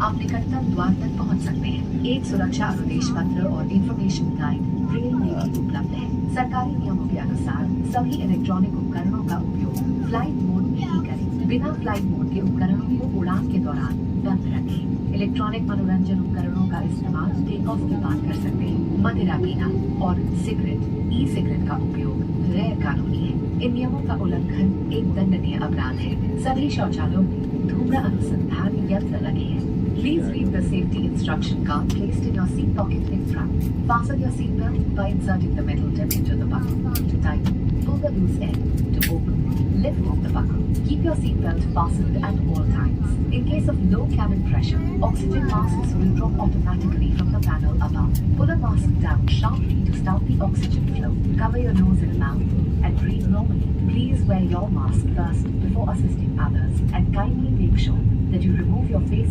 आप निकटतम द्वार तक पहुंच सकते हैं। एक सुरक्षा अनुदेश पत्र और इंफॉर्मेशन गाइड ब्रेल में भी उपलब्ध है। सरकारी नियमों के अनुसार सभी इलेक्ट्रॉनिक उपकरणों का उपयोग फ्लाइट मोड में ही करें। बिना फ्लाइट मोड के उपकरणों को उड़ान के दौरान बंद रखें। इलेक्ट्रॉनिक मनोरंजन उपकरणों का इस्तेमाल टेक ऑफ के बाद कर सकते हैं। मदिरा पीना और सिगरेट ई सिगरेट का उपयोग गैर कानूनी है। इन नियमों का उल्लंघन एक दंडनीय अपराध है। सभी शौचालयों में धूम्र अनुसंधान यंत्र लगे हैं। Please read the safety instruction card placed in your seat pocket in front. Fasten your seatbelt by inserting the metal tip into the buckle. To tighten, pull the loose end. To open, lift the buckle. Keep your seatbelt fastened at all times. In case of low cabin pressure, oxygen masks will drop automatically from the panel above. Pull a mask down sharply to stop the oxygen flow. Cover your nose and mouth and breathe normally. Please wear your mask first before assisting others, and kindly make sure that you remove your face